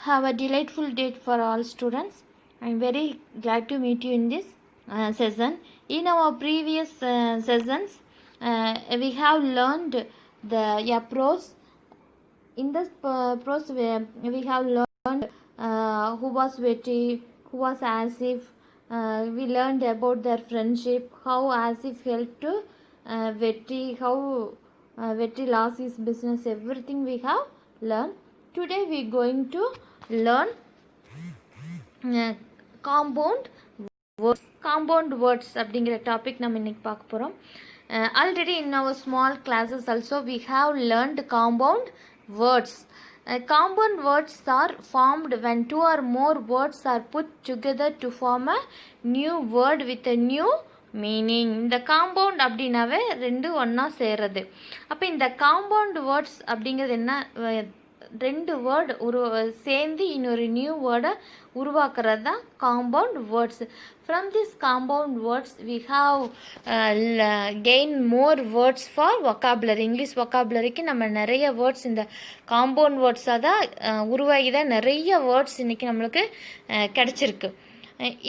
Have a delightful day for all students. I am very glad to meet you in this session. In our previous sessions, we have learned the prose. In this prose, we have learned who was Vetri, who was Asif. We learned about their friendship, how Asif helped to Vetri, how Vetri lost his business, everything we have learned. Today we are going to learn compound words. Compound words அப்படிங்கிற topic நம்ம இன்னைக்கு பார்க்க போகிறோம். Already in our small classes also we have learned compound words. Compound words are formed when two or more words are put together to form a new word with a new meaning. இந்த compound அப்படின்னாவே ரெண்டு ஒன்றா சேர்றது. அப்போ இந்த compound words அப்படிங்கிறது என்ன, ரெண்டு வேர்டு சேர்ந்து இன்னொரு நியூ வேர்டை உருவாக்குறது தான் compound words. From this compound words we have gain more words for vocabulary. English வொக்காபுலரிக்கு நம்ம நிறைய வேர்ட்ஸ் இந்த காம்பவுண்ட் வேர்ட்ஸாக தான் உருவாகி தான் நிறைய வேர்ட்ஸ் இன்றைக்கி நம்மளுக்கு கிடச்சிருக்கு.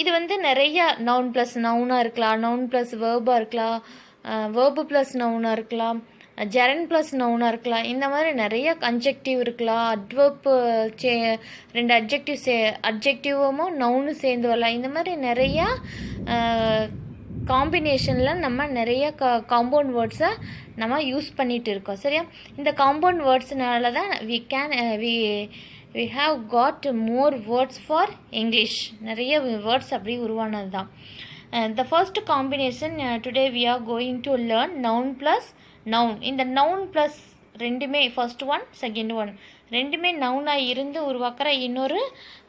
இது வந்து நிறைய நவுன் ப்ளஸ் நவுனாக இருக்கலாம், நவுன் ப்ளஸ் வேர்பாக இருக்கலாம், வேர்பு ப்ளஸ் நவுனாக இருக்கலாம், ஜெரன் ப்ளஸ் நவுனாக இருக்கலாம். இந்த மாதிரி நிறைய கன்ஜெக்டிவ் இருக்கலாம், அட்வர்ப் ரெண்டு அட்ஜெக்டிவும் நவுனு சேர்ந்து வரலாம். இந்த மாதிரி நிறையா காம்பினேஷனில் நம்ம நிறைய காம்பவுண்ட் வேர்ட்ஸை நம்ம யூஸ் பண்ணிகிட்டு இருக்கோம். சரியா? இந்த காம்பவுண்ட் வேர்ட்ஸ்னால தான் we have got more words for English. நிறைய வேர்ட்ஸ் அப்படி உருவானது தான். The first combination today we are going to learn noun plus noun. இந்த noun plus ரெண்டுமே ஃபர்ஸ்ட் ஒன் செகண்ட் ஒன் ரெண்டுமே நவுனாக இருந்து உருவாக்குற இன்னொரு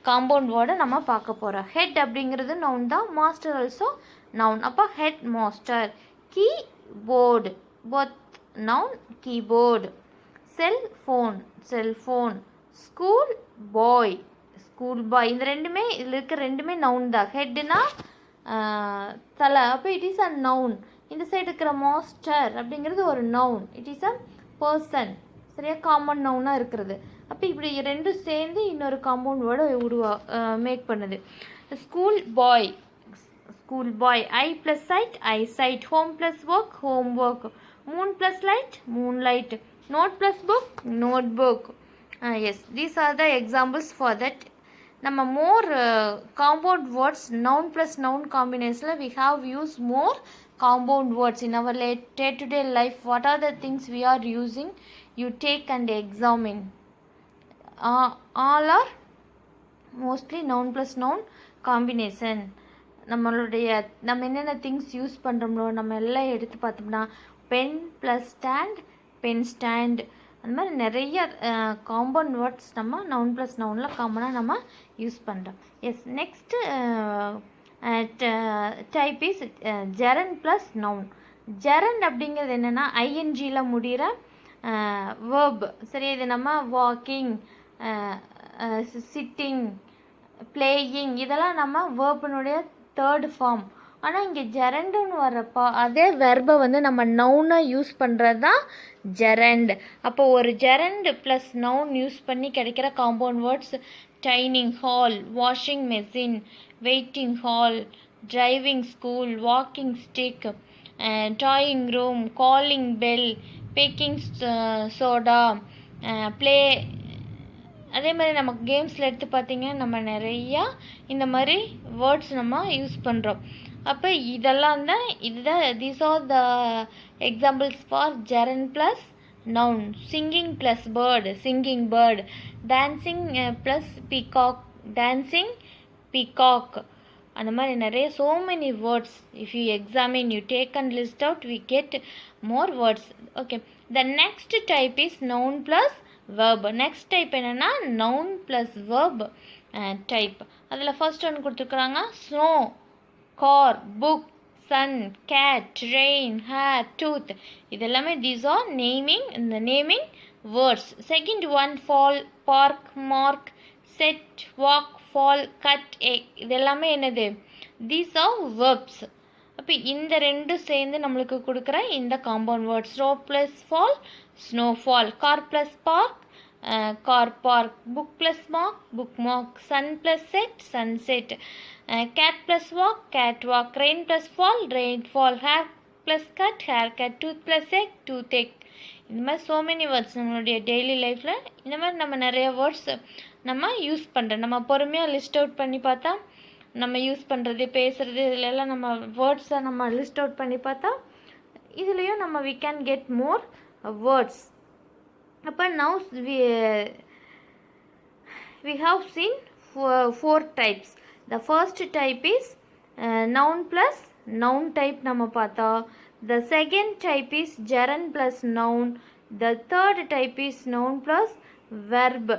காம்பவுண்ட் வேர்டை நம்ம பார்க்க போகிறோம். ஹெட் அப்படிங்கிறது நவுன் தான், மாஸ்டர் ஆல்சோ நவுன். அப்போ head master. Keyboard both noun keyboard. Cellphone. School பாய் இந்த ரெண்டுமே இதில் இருக்க ரெண்டுமே நவுன் தான். ஹெட்னா தலை, அப்போ இட் இஸ் அ நவுன். இந்த சைடு இருக்கிற மாஸ்டர் அப்படிங்கிறது ஒரு noun, it is a person. சரியா? காமன் நவுனாக இருக்கிறது. அப்போ இப்படி ரெண்டும் சேர்ந்து இன்னொரு காம்பவுண்ட் வேர்டை மேக் பண்ணுது. School boy. Eye plus sight eyesight. Home plus work homework. Moon plus light moonlight. Note plus book notebook. Yes, these are the examples for that. நம்ம more compound words, noun plus noun combination, we have used more compound words in our day-to-day life. What are the things we are using? You take and examine. All are mostly noun plus noun combination. நம்ம என்னென்ன things use பண்ணுறோம்னோ நம்ம எல்லாம் எடுத்து பார்த்தோம்னா pen plus stand pen stand, அந்த மாதிரி நிறைய compound words நம்ம நவுன் ப்ளஸ் நவுனில் காமனாக நம்ம யூஸ் பண்ணுறோம். Yes, next type is gerund plus noun. Gerund அப்படிங்கிறது என்னென்னா ஐஎன்ஜியில் முடிகிற வேர்ப். சரி, இது நம்ம வாக்கிங், சிட்டிங், பிளேயிங் இதெல்லாம் நம்ம வேர்பினுடைய தேர்ட் ஃபார்ம். ஆனால் இங்கே ஜெரண்டுன்னு வர்றப்போ அதே வெர்பை வந்து நம்ம நவுனாக யூஸ் பண்ணுறது தான் ஜெரண்ட். அப்போ ஒரு ஜெரண்ட் ப்ளஸ் நவுன் யூஸ் பண்ணி கிடைக்கிற compound words dining hall, washing machine, waiting hall, driving school, walking stick, toying room, calling bell, baking soda, play. அதே மாதிரி நம்ம கேம்ஸில் எடுத்து பார்த்திங்கன்னா நம்ம நிறையா இந்த மாதிரி வேர்ட்ஸ் நம்ம யூஸ் பண்ணுறோம். அப்போ இதெல்லாம் தான் these are the examples for ஜெரன் plus noun. Singing plus bird singing bird. Dancing plus peacock dancing peacock. அந்த மாதிரி நிறைய so many words. If you examine, you take and list out, we get more words. Okay, the next type is noun plus verb. Next type என்னன்னா noun plus verb type. அதில் first ஒன்று கொடுத்துருக்குறாங்க snow, car, book, sun, cat, rain, hair, tooth. இதெல்லாமே these are naming words. Second one fall, park, mark, set, walk, fall, cut, இதெல்லாமே என்னது? These are verbs. அப்போ இந்த ரெண்டும் சேர்ந்து நம்மளுக்கு கொடுக்குற இந்த compound word. Snow plus fall snowfall, car plus park car park, book plus bookmark, sun plus sunset, cat plus cat walk, rain plus rainfall, hair plus haircut, tooth plus toothache. இந்த மாதிரி so many words நம்மளுடைய daily லைஃப்பில் இந்த மாதிரி நம்ம நிறைய words நம்ம use பண்ணுறோம். நம்ம பொறுமையாக லிஸ்ட் அவுட் பண்ணி பார்த்தா நம்ம யூஸ் பண்ணுறது பேசுகிறது இதிலெல்லாம் நம்ம வேர்ட்ஸை நம்ம லிஸ்ட் அவுட் பண்ணி பார்த்தா இதுலேயும் நம்ம we can get more words. அப்போ now we have seen four types. The first type is noun plus noun type நம்ம பார்த்தா. The second type is gerund plus noun. The third type is noun plus verb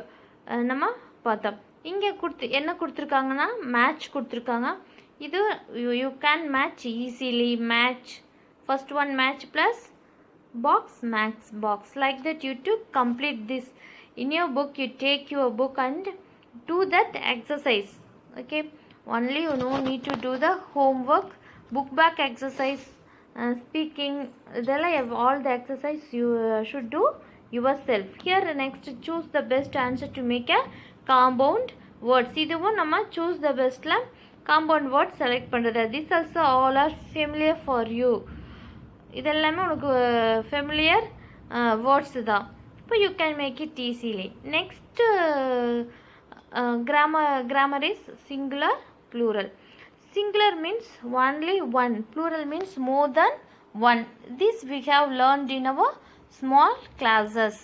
நம்ம பார்த்தோம். இங்கே என்ன கொடுத்துருக்காங்கன்னா match கொடுத்துருக்காங்க. இது you can match easily. Match first one match plus box max box, like that you to complete this in your book. You take your book and do that exercise. Okay, only you no need to do the homework. Book back exercise, speaking, all the exercise you should do yourself. Here next choose the best answer to make a compound words. இதுவும் நம்ம choose the bestல compound words select பண்ணுறது. This also all are familiar for you. இதெல்லாமே உனக்கு familiar words தான். இப்போ you can make it easily. Next grammar is singular plural. Singular means only one, plural means more then one. This we have learnt in our small classes.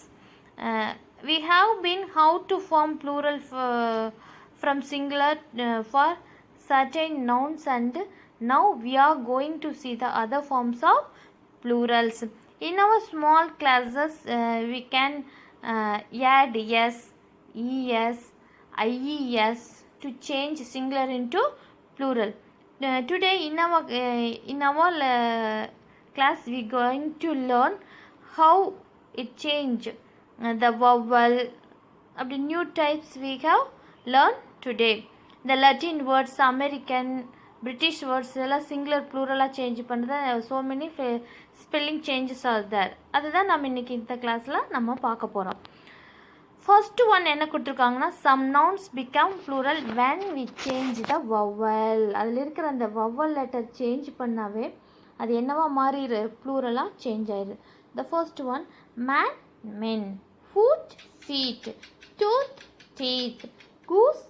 we have been how to form plural from singular for certain nouns, and now we are going to see the other forms of plurals. In our small classes we can add s, es, ies to change singular into plural. Today in our class we going to learn how it change the vowel. Of the new types we have learned today. The Latin words, American, British words எல்லாம் singular ப்ளூரலாக change பண்ணுறது. So many spelling changes are there. அதுதான் நம்ம இன்றைக்கி இந்த கிளாஸில் நம்ம பார்க்க போகிறோம். ஃபர்ஸ்ட் ஒன் என்ன கொடுத்துருக்காங்கன்னா, some nouns become plural when we change the vowel. அதில் இருக்கிற அந்த vowel லெட்டர் சேஞ்ச் பண்ணாவே அது என்னவா மாறிடு, ப்ளூரலாக சேஞ்ச் ஆயிடுது. The first one, man, men, foot, feet, tooth, teeth, goose,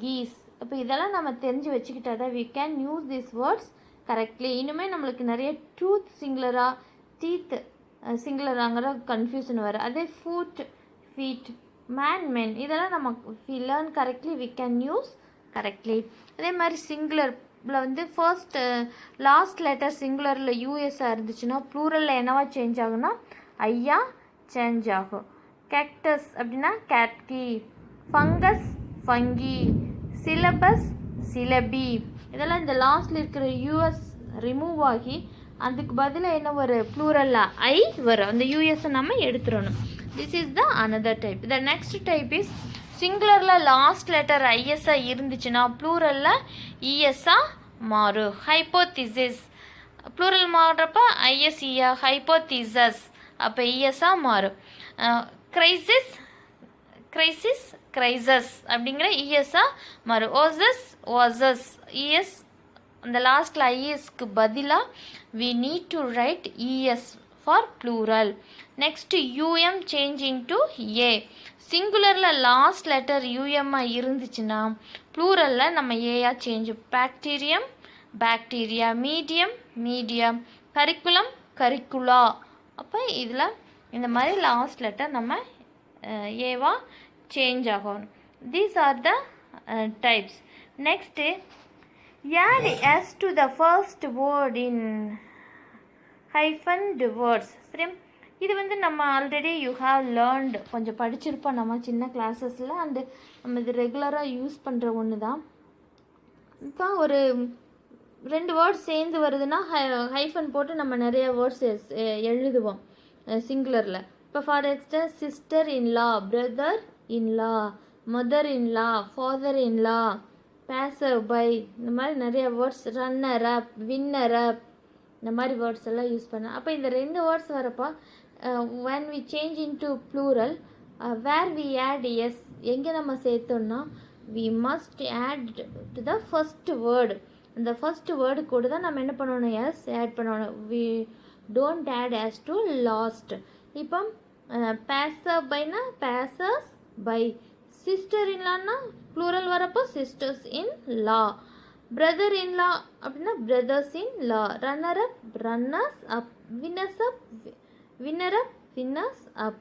geese. இப்போ இதெல்லாம் நம்ம தெரிஞ்சு வச்சுக்கிட்டா தான் we can use these words correctly. இன்னுமே நம்மளுக்கு நிறைய டூத் சிங்குலரா டீத் சிங்குலராங்கிற கன்ஃபியூஷன் வரும். அதே ஃபுட், ஃபீட், மேன், மென் இதெல்லாம் நம்ம we learn correctly, we can use correctly. அதே மாதிரி சிங்குலரில் வந்து ஃபர்ஸ்ட் லாஸ்ட் லெட்டர் சிங்குலரில் யூஎஸ்ஆ இருந்துச்சுன்னா ப்ளூரலில் என்னவா சேஞ்ச் ஆகுனா ஐயா சேஞ்ச் ஆகும். கேக்டஸ் அப்படின்னா கேட்கி, ஃபங்கஸ் ஃபங்கி, சிலபஸ் சிலபி. இதெல்லாம் இந்த லாஸ்ட்டில் இருக்கிற யூஎஸ் ரிமூவ் ஆகி அதுக்கு பதிலாக என்ன ஒரு ப்ளூரலில் ஐ வரும். அந்த யூஎஸ்ஸை நம்ம எடுத்துடணும். This is the another type. The next type is சிங்குலரில் லாஸ்ட் லெட்டர் ஐஎஸ்ஆ இருந்துச்சுன்னா ப்ளூரலில் இஎஸ்ஆ மாறும். ஹைப்போதிசிஸ் ப்ளூரல் மாறுறப்ப ஐஎஸ்இஆ ஹைப்போதிசஸ், அப்போ இஎஸ்ஆ மாறும். கிரைசிஸ் கிரைசிஸ் கிரைசஸ் அப்படிங்கிற இஎஸ்ஆ மாறும். ஓசஸ் ஓசஸ் இஎஸ் அந்த லாஸ்ட்டில் ஐஎஸ்க்கு பதிலாக we need to write es for plural. next um changing to a. சிங்குலரில் லாஸ்ட் லெட்டர் யூஎம்ஆ இருந்துச்சுன்னா ப்ளூரலில் நம்ம ஏயா change. Bacterium bacteria, medium medium, curriculum curricula. அப்போ இதில் இந்த மாதிரி லாஸ்ட் லெட்டர் நம்ம ஏவா சேஞ்ச் ஆகணும். These are the types. Next add s to the first word in hyphened words. சரி, இது வந்து நம்ம ஆல்ரெடி யூ ஹாவ் லேர்ன்ட், கொஞ்சம் படிச்சிருப்போம் நம்ம சின்ன கிளாஸஸில். அண்டு நம்ம இது ரெகுலராக யூஸ் பண்ணுற ஒன்று தான். இப்போ ஒரு 2 வேர்ட்ஸ் சேர்ந்து வருதுன்னா ஹைஃபன் போட்டு நம்ம நிறைய வேர்ட்ஸ் எழுதுவோம் சிங்குலரில். இப்போ for example sister in law, brother in law, mother in law, father in law, passer by, இந்த மாதிரி நிறைய words, runner up, winner up, இந்த மாதிரி வேர்ட்ஸ் எல்லாம் யூஸ் பண்ண. அப்போ இந்த 2 வேர்ட்ஸ் வரப்போ when we change into plural where we add s எங்கே நம்ம சேர்த்தோம்னா we must add to the first word. அந்த ஃபஸ்ட் வேர்டு கூட தான் நம்ம என்ன பண்ணணும், எஸ் ஆட் பண்ணணும். We don't add s to last. இப்போ பேசர் பைனா பேசர்ஸ் பை, சிஸ்டர் இன்லான்னா ப்ளூரல் வரப்போ sisters in law, brother in law அப்படின்னா brothers in law, runner up runners up, winners up winner up winners up.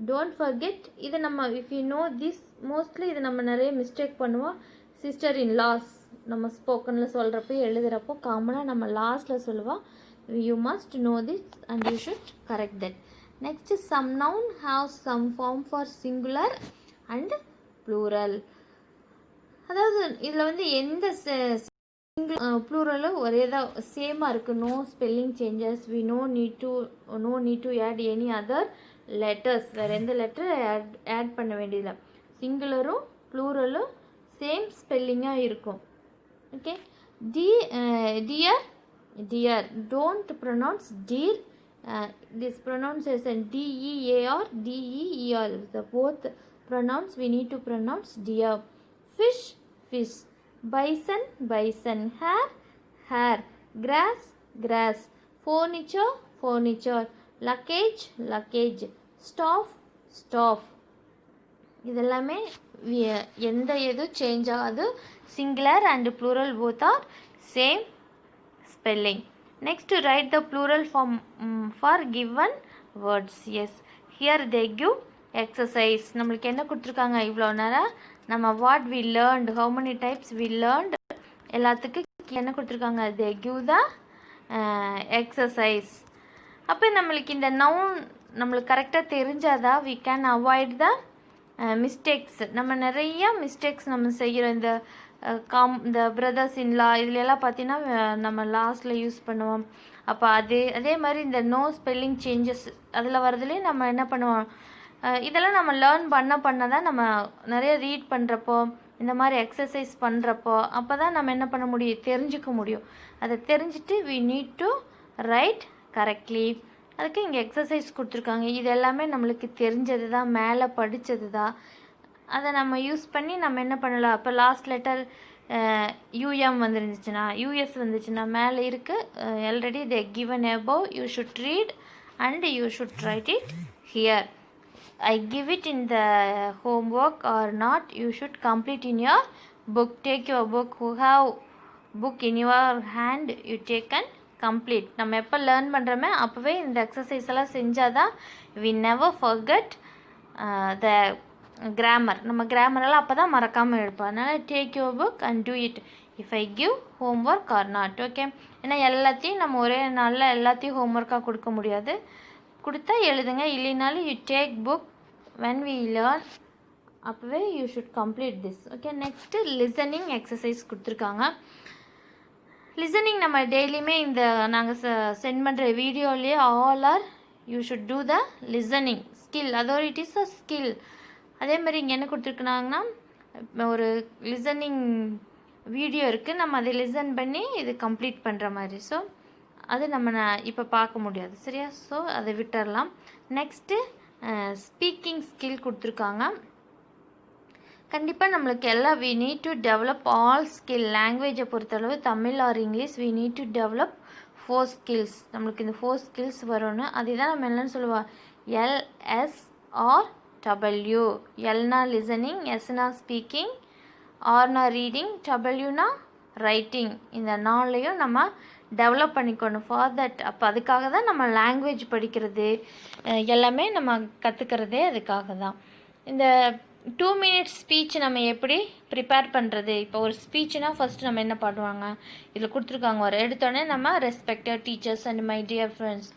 Don't forget இது நம்ம if you know this, mostly இது நம்ம நிறைய mistake பண்ணுவோம். Sister in laws நம்ம ஸ்போக்கனில் சொல்கிறப்போ எழுதுகிறப்போ காமனாக நம்ம லாஸ்ட்டில் சொல்லுவோம். You must know this and you should correct that. Next some noun have some form for singular and plural. அதாவது இதில் வந்து எந்த ப்ளூரலும் ஒரே தான் சேமாக இருக்குது. No spelling changes. We no need to add any other letters. வேறு எந்த லெட்டர் ஆட் பண்ண வேண்டியதில்லை. சிங்குலரும் ப்ளூரலும் சேம் ஸ்பெல்லிங்காக இருக்கும். Okay. Dear dear don't pronounce deer. This pronunciation DEAR DEER. The both pronouns we need to pronounce dear. Fish fish, bison bison, hair hair, grass grass, furniture furniture, luggage luggage, staff staff. இதெல்லாமே எந்த எது change ஆகாது. Singular and plural both are same spelling. Next write the plural form for given words. Yes, here they give exercise. நம்மளுக்கு என்ன கொடுத்துருக்காங்க இவ்வளோ நேரம் நம்ம what we learnt, how many types we learnt எல்லாத்துக்கும் என்ன கொடுத்துருக்காங்க, தே கிவ் த எக்ஸசைஸ். அப்போ நம்மளுக்கு இந்த நவுன் நம்மளுக்கு கரெக்டாக தெரிஞ்சாதான் we can avoid the mistakes. நம்ம நிறைய மிஸ்டேக்ஸ் நம்ம செய்கிறோம். இந்த பிரதர்ஸ் இன்லா இதுலெல்லாம் பார்த்தீங்கன்னா நம்ம லாஸ்ட்டில் யூஸ் பண்ணுவோம். அப்போ அதே மாதிரி இந்த நோ ஸ்பெல்லிங் சேஞ்சஸ் அதில் வரதுலேயே நம்ம என்ன பண்ணுவோம், இதெல்லாம் நம்ம லேர்ன் பண்ண தான் நம்ம நிறைய ரீட் பண்ணுறப்போ இந்த மாதிரி எக்ஸசைஸ் பண்ணுறப்போ அப்போ தான் நம்ம என்ன பண்ண முடியும், தெரிஞ்சுக்க முடியும். அதை தெரிஞ்சுட்டு we need to write correctly. அதுக்கு இங்கே எக்ஸசைஸ் கொடுத்துருக்காங்க. இது எல்லாமே நம்மளுக்கு தெரிஞ்சது தான், மேலே படித்தது தான். அதை நம்ம யூஸ் பண்ணி நம்ம என்ன பண்ணலாம். அப்போ லாஸ்ட் லெட்டர் யூஎம் வந்துருந்துச்சுன்னா யூஎஸ் வந்துச்சுன்னா மேலே இருக்குது already they given above, you should read and you should right it here. I give it in the homework or not, you should complete in your book. Take your book, who have book in your hand, you take and complete. நம்ம எப்போ learn பண்ணுறோமே அப்போவே இந்த exercise எல்லாம் செஞ்சால் தான் we never forget the grammar. நம்ம கிராமரெல்லாம் அப்போ தான் மறக்காமல் இருப்போம். அதனால் take your book and do it if I give homework or not. Okay, ஏன்னா எல்லாத்தையும் நம்ம ஒரே நாளில் எல்லாத்தையும் ஹோம்ஒர்க்காக கொடுக்க முடியாது. கொடுத்தா எழுதுங்க, இல்லைனாலும் you take book when we learn அப்போவே you should complete this. Okay, next listening exercise கொடுத்துருக்காங்க. லிசனிங் நம்ம டெய்லியுமே இந்த நாங்கள் சென்ட் பண்ணுற வீடியோலேயே all or you should do the listening skill. அதோட இட் இஸ் அ ஸ்கில். அதே மாதிரி இங்கே என்ன கொடுத்துருக்குனாங்கன்னா ஒரு லிசனிங் வீடியோ இருக்குது, நம்ம அதை லிசன் பண்ணி இது கம்ப்ளீட் பண்ணுற மாதிரி. ஸோ அது நம்ம இப்போ பார்க்க முடியாது, சரியா? ஸோ அதை விட்டுடலாம். நெக்ஸ்ட்டு ஸ்பீக்கிங் ஸ்கில் கொடுத்துருக்காங்க. கண்டிப்பாக நம்மளுக்கு எல்லாம் we need to develop all skill. லாங்குவேஜை பொறுத்தளவு Tamil or English we need to develop 4 skills. நம்மளுக்கு இந்த 4 ஸ்கில்ஸ் வரும்னு அதுதான் நம்ம என்னன்னு சொல்லுவோம், LSRW. எல்னா லிசனிங், எஸ்னா ஸ்பீக்கிங், ஆர்னா ரீடிங், டபிள்யூனா ரைட்டிங். இந்த 4லையும் நம்ம டெவலப் பண்ணிக்கணும் ஃபார் தட். அப்போ அதுக்காக தான் நம்ம லாங்குவேஜ் படிக்கிறது எல்லாமே நம்ம கற்றுக்கிறதே அதுக்காக தான். இந்த 2 minutes ஸ்பீச் நம்ம எப்படி ப்ரிப்பேர் பண்ணுறது. இப்போ ஒரு ஸ்பீச்னா ஃபஸ்ட்டு நம்ம என்ன பண்ணுவாங்க, இதில் கொடுத்துருக்காங்க. ஒரு எடுத்தோடனே நம்ம respected teachers and my dear friends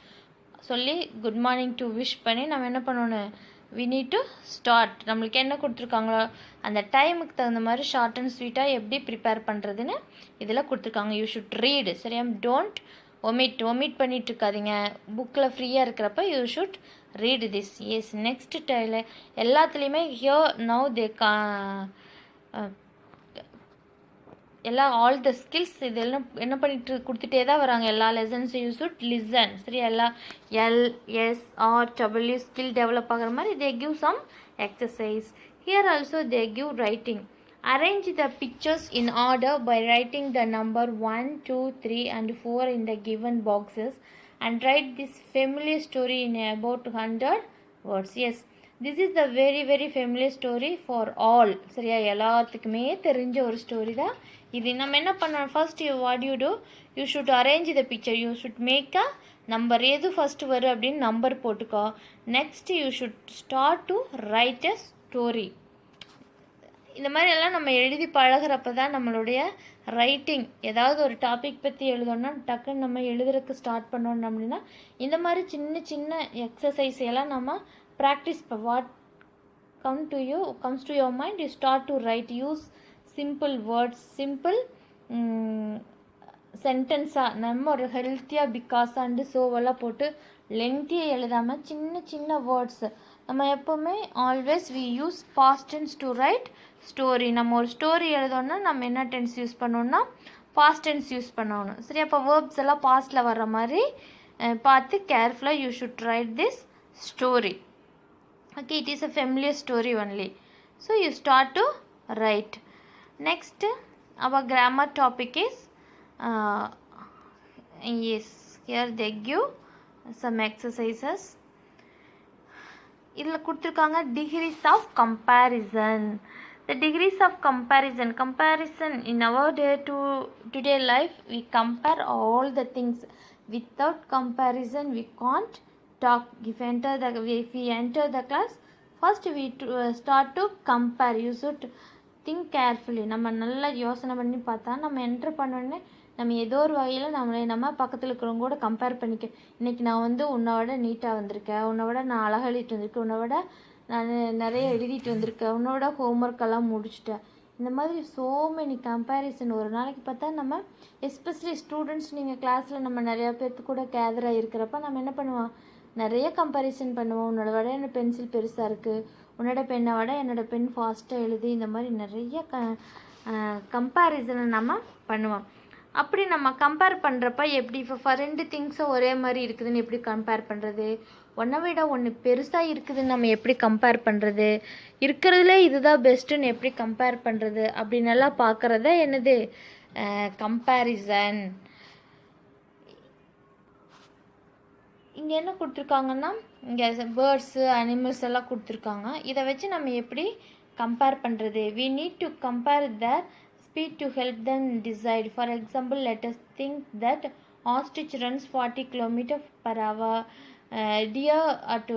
சொல்லி குட் மார்னிங் டு விஷ் பண்ணி நம்ம என்ன பண்ணணும், வி நீட் டு ஸ்டார்ட். நம்மளுக்கு என்ன கொடுத்துருக்காங்களோ அந்த டைமுக்கு தகுந்த மாதிரி ஷார்ட் அண்ட் ஸ்வீட்டாக எப்படி ப்ரிப்பேர் பண்ணுறதுன்னு இதில் கொடுத்துருக்காங்க. யூ ஷுட் ரீடு, சரியா? டோன்ட் ஒமிட் பண்ணிட்டு இருக்காதிங்க. புக்கில் ஃப்ரீயாக இருக்கிறப்ப you should read this. Yes, next எல்லாத்துலேயுமே ஹியர் நவ் தே எல்லா ஆல் த ஸ்கில்ஸ் இதெல்லாம் என்ன பண்ணிட்டு கொடுத்துட்டே தான் வராங்க எல்லா லெசன்ஸ். You should listen. சரி, எல்லா LSRW ஸ்கில் டெவலப் ஆகிற மாதிரி they give some exercise. Here also they give writing. Arrange the pictures in order by writing the number 1, 2, 3 and 4 in the given boxes and write this familiar story in about 100 words. Yes, this is the very very familiar story for all. சரியா, எல்லாத்துக்குமே தெரிஞ்ச ஒரு story தான் இது. நம்ம என்ன பண்ணணும், first what you do, you should arrange the picture. You should make a number. எது ஃபர்ஸ்ட் வரும் அப்படின்னு நம்பர் போட்டுக்கோ. Next you should start to write a story. இந்த மாதிரி எல்லாம் நம்ம எழுதி பழகிறப்ப தான் நம்மளுடைய ரைட்டிங், ஏதாவது ஒரு டாபிக் பற்றி எழுதணும்னா டக்குன்னு நம்ம எழுதுறதுக்கு ஸ்டார்ட் பண்ணோம் அப்படின்னா இந்த மாதிரி சின்ன சின்ன எக்ஸசைஸ் எல்லாம் நம்ம practice. What comes to your mind, you start to write. Use simple words, simple சென்டென்ஸாக நம்ம ஒரு ஹெல்த்தியாக பிகாஸ் அண்டு சோவெல்லாம் போட்டு லென்த்தியாக எழுதாமல் சின்ன சின்ன வேர்ட்ஸு. நம்ம எப்போவுமே always we use past tense to write story. நம்ம ஒரு ஸ்டோரி எழுதணும்னா நம்ம என்ன டென்ஸ் யூஸ் பண்ணோம்னா பாஸ்ட் டென்ஸ் யூஸ் பண்ணணும். சரி, அப்போ வேர்ப்ஸ் எல்லாம் பாஸ்ட்டில் வர்ற மாதிரி பார்த்து கேர்ஃபுல்லாக you should right this story. Okay, it is a familiar story only. So you start to right. Next our grammar topic is yes, here they give some exercises. இதில் கொடுத்துருக்காங்க degrees of comparison. The degrees of comparison in our today life, we compare all the things. Without comparison we can't talk. If we enter the class, first we start to compare. You should think carefully. நம்ம நல்லா யோசனை பண்ணி பார்த்தா நம்ம enter பண்ணோடனே நம்ம ஏதோ ஒரு வகையில் நம்ம பக்கத்தில் இருக்கிறவங்க கூட கம்பேர் பண்ணிக்க. இன்றைக்கி நான் வந்து உன்னை விட நீட்டாக வந்திருக்கேன், உன்னை விட நான் அழகாக எழுதிட்டு வந்திருக்கேன், உன்னை விட நான் நிறைய எழுதிட்டு வந்திருக்கேன், உன்னை விட ஹோம்ஒர்க்கெல்லாம் முடிச்சிட்டேன். இந்த மாதிரி ஸோ மெனி கம்பேரிசன் ஒரு நாளைக்கு பார்த்தா நம்ம, எஸ்பெஷலி ஸ்டூடெண்ட்ஸ், நீங்கள் கிளாஸில் நம்ம நிறையா பேர்த்து கூட கேதர் ஆகிருக்கிறப்ப நம்ம என்ன பண்ணுவோம், நிறைய கம்பேரிசன் பண்ணுவோம். உன்னோட விட என்னோடய பென்சில் பெருசாக இருக்குது, உன்னோட பெண்ணை விட என்னோடய பென் ஃபாஸ்ட்டாக எழுதி, இந்த மாதிரி நிறைய கம்பேரிசனை நம்ம பண்ணுவோம். அப்படி நம்ம கம்பேர் பண்ணுறப்ப எப்படி, இப்போ 2 திங்ஸும் ஒரே மாதிரி இருக்குதுன்னு எப்படி கம்பேர் பண்ணுறது, ஒன்றை விட ஒன்று பெருசாக இருக்குதுன்னு நம்ம எப்படி கம்பேர் பண்ணுறது, இருக்கிறதுலே இதுதான் பெஸ்ட்டுன்னு எப்படி கம்பேர் பண்ணுறது அப்படின்னு எல்லாம் பார்க்குறத என்னது கம்பேரிசன். இங்கே என்ன கொடுத்துருக்காங்கன்னா, இங்கே பேர்ட்ஸு அனிமல்ஸ் எல்லாம் கொடுத்துருக்காங்க. இதை வச்சு நம்ம எப்படி கம்பேர் பண்ணுறது, we need to compare their speed to help them decide. For example, let us think that ostrich runs 40 km per hour, deer at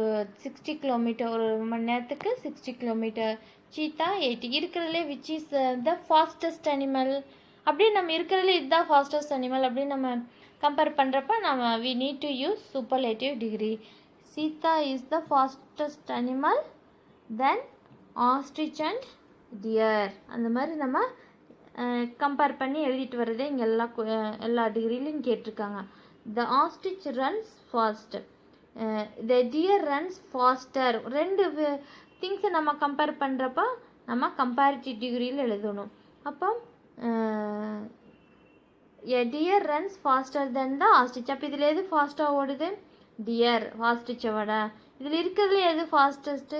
60 km, ஒரு மணி நேரத்துக்கு 60 km, சீத்தா 80. இருக்கிறதுலே which is the fastest animal, அப்படியே நம்ம இருக்கிறதுலே இதுதான் fastest animal அப்படின்னு நம்ம compare பண்ணுறப்ப நம்ம we need to use superlative degree. Seetha is the fastest animal then ostrich and deer. அந்த மாதிரி நம்ம கம்பேர் பண்ணி எழுதிட்டு வர்றதே இங்கே எல்லா டிகிரிலையும் கேட்டிருக்காங்க. The ostrich runs fast, the deer runs faster. 2 திங்ஸை நம்ம கம்பேர் பண்ணுறப்ப நம்ம கம்பேரிட்டிவ் டிகிரியில் எழுதணும். அப்போ a deer runs faster than the ostrich. அப்போ இதில் எது ஃபாஸ்ட்டாக ஓடுது, டியர் ஆஸ்ட்ரிச்சை விட. இதில் இருக்கிறதுல எது fastest,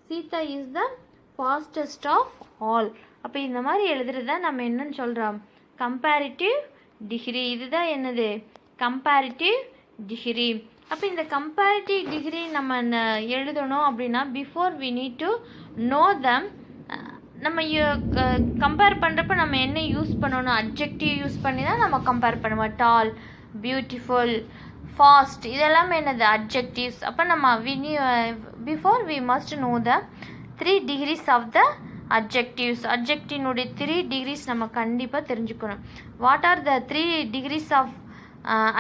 Sita is the fastest of all. அப்போ இந்த மாதிரி எழுதுறத நம்ம என்னன்னு சொல்கிறோம், கம்பேரிட்டிவ் டிகிரி. இதுதான் என்னது கம்பேரிட்டிவ் டிகிரி. அப்போ இந்த கம்பேரிட்டிவ் டிகிரி நம்ம எழுதணும் அப்படின்னா before we need to know them. நம்ம கம்பேர் பண்ணுறப்ப நம்ம என்ன யூஸ் பண்ணணும், அட்ஜெக்டிவ் யூஸ் பண்ணி தான் நம்ம கம்பேர் பண்ணுவோம். டால், பியூட்டிஃபுல், ஃபாஸ்ட், இதெல்லாமே என்னது அட்ஜெக்டிவ்ஸ். அப்போ நம்ம before we must know the 3 degrees of the adjectives. அட்ஜெக்டிவ்னுடைய 3 degrees நம்ம கண்டிப்பாக தெரிஞ்சுக்கணும். What are the 3 degrees of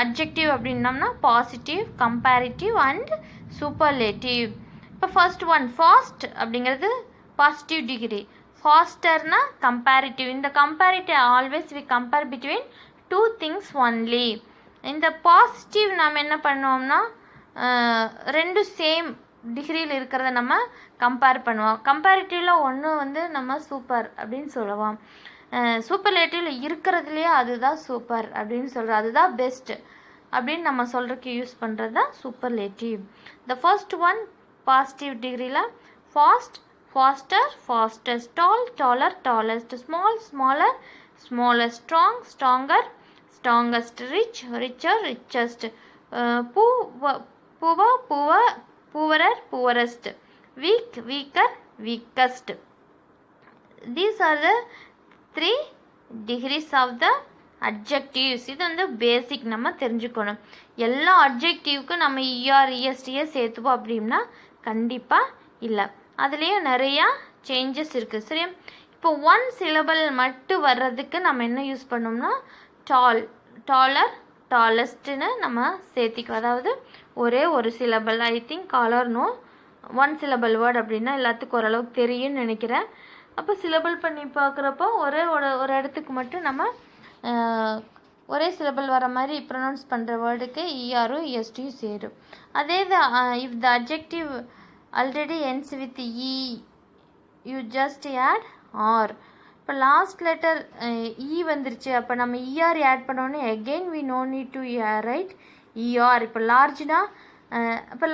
adjective அப்படின்னம்னா பாசிட்டிவ், கம்பேரிட்டிவ் அண்ட் சூப்பர்லேட்டிவ். இப்போ ஃபர்ஸ்ட் ஒன் ஃபாஸ்ட் அப்படிங்கிறது பாசிட்டிவ் டிகிரி, ஃபாஸ்டர்னா கம்பேரிட்டிவ். இந்த comparative always we compare between 2 things only. இந்த பாசிட்டிவ் நாம் என்ன பண்ணுவோம்னா 2 சேம் டிகிரியில் இருக்கிறத நம்ம கம்பேர் பண்ணுவோம். கம்பேரிட்டிவில் ஒன்று வந்து நம்ம சூப்பர் அப்படின்னு சொல்லுவோம். சூப்பர்லேட்டிவ் இருக்கிறதுலையே அதுதான் சூப்பர் அப்படின்னு சொல்கிற அதுதான் பெஸ்ட் அப்படின்னு நம்ம சொல்கிறதுக்கு யூஸ் பண்ணுறது தான் superlative. The first one positive டிகிரியில் fast, faster, fastest, tall, taller, tallest, small, smaller, smallest, strong, stronger, strongest, rich, richer, richest, poorer, poorest, weak, weaker, weakest. These are the 3 degrees of the adjectives. இது வந்து பேசிக் நம்ம தெரிஞ்சுக்கணும். எல்லா அட்ஜெக்டிவ்க்கும் நம்ம ER இஎஸ்டியை சேர்த்துப்போம் அப்படின்னா கண்டிப்பாக இல்லை. அதுலேயும் நிறையா சேஞ்சஸ் இருக்குது. சரியா? இப்போ ஒன் சிலபல் மட்டும் வர்றதுக்கு நம்ம என்ன யூஸ் பண்ணோம்னா டால், டாலர், டாலஸ்ட்டுன்னு நம்ம சேர்த்திக்குவோம். அதாவது ஒரே ஒரு syllable. I think caller no one syllable word அப்படின்னா எல்லாத்துக்கும் ஓரளவுக்கு தெரியும்னு நினைக்கிறேன். அப்போ சிலபல் பண்ணி பார்க்குறப்போ ஒரு இடத்துக்கு மட்டும் நம்ம ஒரே சிலபல் வர மாதிரி ப்ரொனவுன்ஸ் பண்ணுற வேர்டுக்கு இஆரும் இஎஸ்டியும் சேரும். அதே if the adjective already ends with E you just add R. இப்போ லாஸ்ட் லெட்டர் இ வந்துருச்சு, அப்போ நம்ம இஆர் ஆட் பண்ணோன்னே again we no need to write E R. இப்போ லார்ஜ்னா இப்போ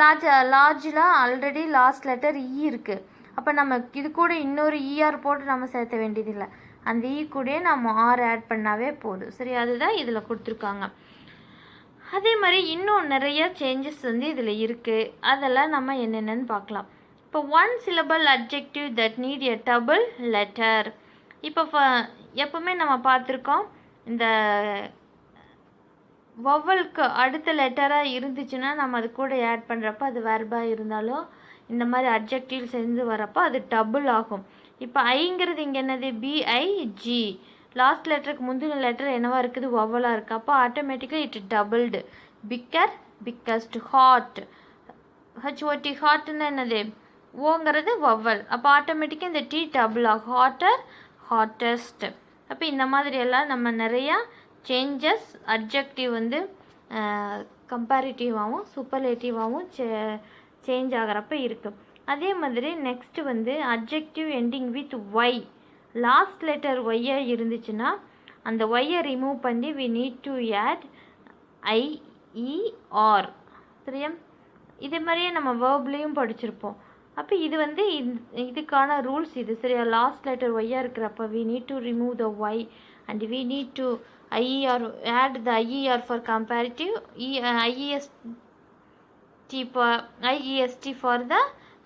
லார்ஜில் ஆல்ரெடி லாஸ்ட் லெட்டர் இ இருக்குது. அப்போ நம்ம இது கூட இன்னொரு இஆர் போட்டு நம்ம சேர்த்த வேண்டியதில்லை. அந்த இ கூடயே நம்ம ஆர் ஆட் பண்ணாவே போதும். சரி, அதுதான் இதில் கொடுத்துருக்காங்க. அதே மாதிரி இன்னும் நிறைய சேஞ்சஸ் வந்து இதில் இருக்குது. அதெல்லாம் நம்ம என்னென்னு பார்க்கலாம். இப்போ one syllable adjective that need a double letter. இப்போ எப்பவுமே நம்ம பார்த்துருக்கோம், இந்த வவ்வலுக்கு அடுத்த லெட்டராக இருந்துச்சுன்னா நம்ம அது கூட ஆட் பண்ணுறப்ப அது வெர்பாக இருந்தாலும் இந்த மாதிரி அட்ஜெக்டிவ் சேர்ந்து வரப்போ அது டபுள் ஆகும். இப்போ ஐங்கிறது இங்கே என்னது பிஐஜி. லாஸ்ட் லெட்டருக்கு முந்தின லெட்டர் என்னவா இருக்குது வவ்வலாக இருக்குது. அப்போ ஆட்டோமேட்டிக்காக it doubled. Bigger, biggest, hot, H O T ஹாட்னா என்னது ஓங்கிறது வவ்வல். அப்போ ஆட்டோமேட்டிக்காக இந்த டி டபுள் ஆகும். Hotter, hottest. அப்போ இந்த மாதிரி எல்லாம் நம்ம நிறையா சேஞ்சஸ் அட்ஜெக்டிவ் வந்து கம்பேரிட்டிவாகவும் சூப்பர்லேட்டிவாகவும் சேஞ்ச் ஆகிறப்ப இருக்குது. அதே மாதிரி நெக்ஸ்ட் வந்து adjective ending with y. Last letter ஒய்யாக இருந்துச்சுன்னா அந்த ஒய்யை ரிமூவ் பண்ணி we need to add I E R. சரியா? இதே மாதிரியே நம்ம வேர்ப்லேயும் படிச்சிருப்போம். அப்போ இது வந்து இதுக்கான ரூல்ஸ் இது. சரியா? லாஸ்ட் லெட்டர் ஒய்யாக இருக்கிறப்ப we need to remove the Y and we need to IER, add the IER for comparative, IEST for the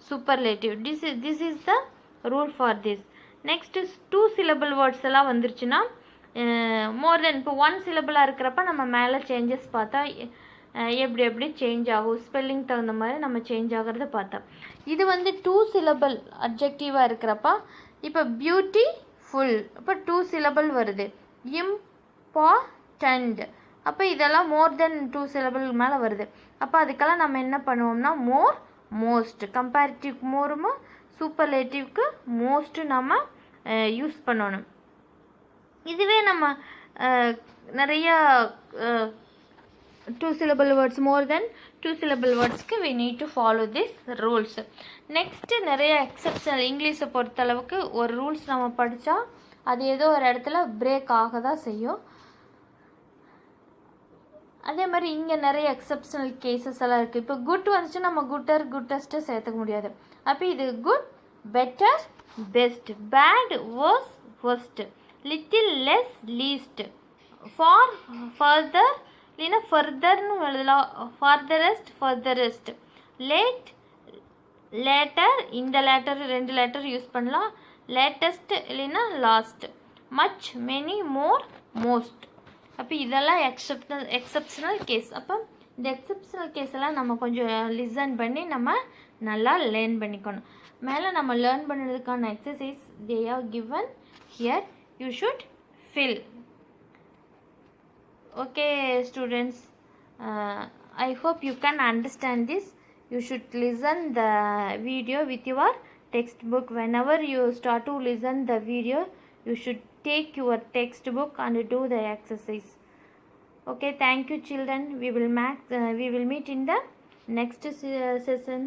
superlative. This is the rule for this. Next is two syllable words எல்லாம் வந்துருச்சுன்னா more than இப்போ one சிலபிளாக இருக்கிறப்ப நம்ம மேலே changes பார்த்தா எப்படி change ஆகும், spelling தகுந்த மாதிரி நம்ம சேஞ்ச் ஆகிறத பார்த்தோம். இது வந்து டூ சிலபிள் அட்ஜெக்டிவாக இருக்கிறப்ப இப்போ பியூட்டிஃபுல் இப்போ டூ சிலபிள் வருது. இம்பார்ட்டண்ட் அப்போ இதெல்லாம் மோர் தென் டூ சிலபிள் மேலே வருது. அப்போ அதுக்கெல்லாம் நம்ம என்ன பண்ணுவோம்னா மோர், மோஸ்ட். கம்பேரிட்டிவ்க்கு மோருமா சூப்பர்லேட்டிவ்க்கு மோஸ்ட்டு நம்ம யூஸ் பண்ணணும். இதுவே நம்ம நிறையா two syllable words more than two syllable வேர்ட்ஸ்க்கு we need to follow this rules. Next நிறைய எக்ஸப்ஷனல் இங்கிலீஷை பொறுத்தளவுக்கு ஒரு ரூல்ஸ் நம்ம படித்தா அது ஏதோ ஒரு இடத்துல பிரேக் ஆக தான் செய்யும். அதே மாதிரி இங்கே நிறைய எக்ஸப்ஷனல் கேசஸ் எல்லாம் இருக்குது. இப்போ குட் வந்துச்சு நம்ம குட்டர், குட்டஸ்ட்டு சேர்த்துக்க முடியாது. அப்போ இது good, better, best, bad, worse, worst, little, less, least, far, further இல்லைன்னா ஃபர்தர்னு எழுதலாம், ஃபார்தரஸ்ட், ஃபர்தரஸ்ட், லேட், லேட்டர், இந்த லேட்டர் ரெண்டு லேட்டர் யூஸ் பண்ணலாம், லேட்டஸ்ட் இல்லைன்னா last, much, many, more, most. அப்போ இதெல்லாம் எக்ஸப்ஷனல் கேஸ். அப்போ இந்த எக்ஸப்ஷனல் கேஸ் எல்லாம் நம்ம கொஞ்சம் லிசன் பண்ணி நம்ம நல்லா லேர்ன் பண்ணிக்கணும். மேலே நம்ம லேர்ன் பண்ணுறதுக்கான exercise they are given here, you should fill. Okay students, I hope you can understand this. You should listen the video with your textbook. Whenever you start to listen the video, you should take your textbook and do the exercise. Okay, thank you children. We will meet in the next session.